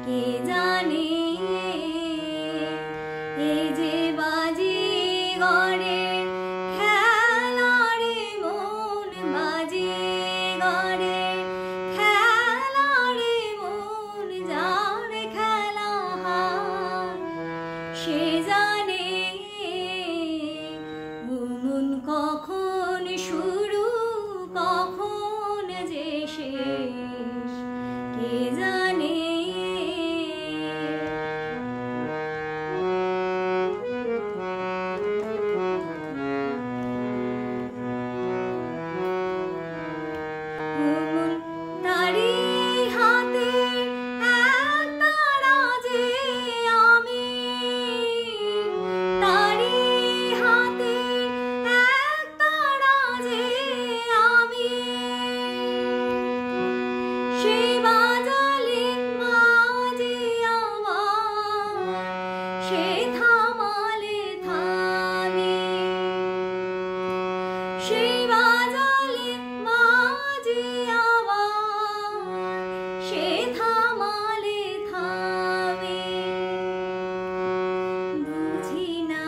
কে জানে এই যে বাজিগরের খেলা রে মন, বাজিগরের খেলা রে মন, যার খেলা হয় সে জানে মন কখন শুরু কখন যে শেষ, কে জানে। তারি হাতে এক তারা যে আমি, তারি হাতে এক তারা যে আমি, সে বাজালে মাঝে আবার, সে থামালে থামি, সে বাজালে মাঝে আবার, সে থামালে থামি। বুঝি না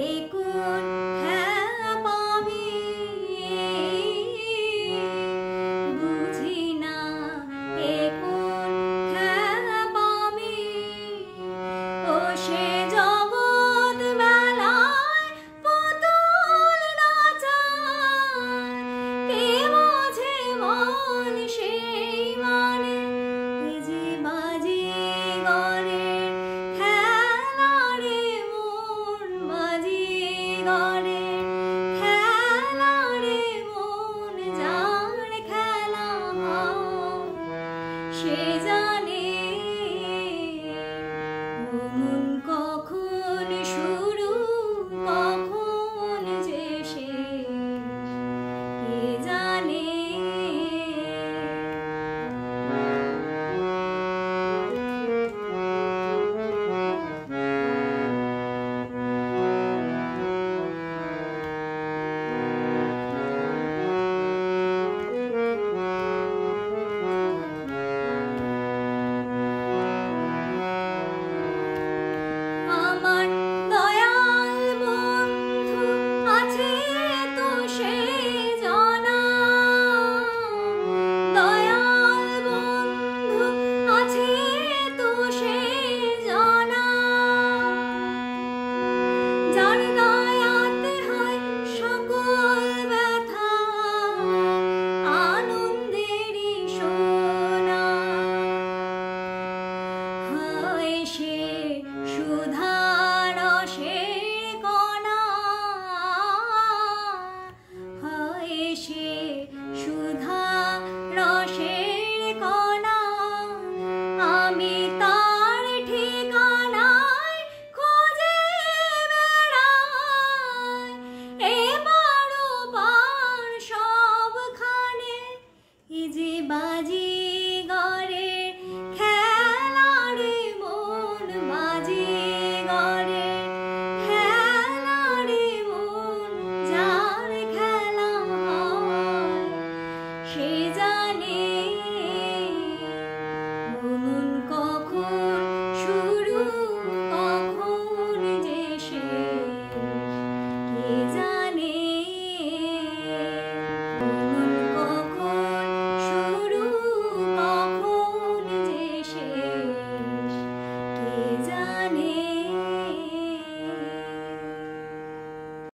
এ কোন খ্যাপামি, বুঝি না এ কোন খ্যাপামি, ও সে জগৎ মেলায় পুতুল নাচায়, কে বোঝে মন সেই মানে, এ যে বাজিগরের খেলা রে মন, বাজিগরের খেলা রে মন, যার খেলা হয় সে জানে মন কখন শুরু কখন যে শেষ, কে জানে। আমার দয়াল বন্ধু আছে তো সে জানা, দয়াল বন্ধু আছে তো সে জানা, যার দয়াতে হয় সকল ব্যথা আনন্দেরই সোনা, হয় সে সুধা রসের কণা, হয় সে সুধা রসের কণা, আমি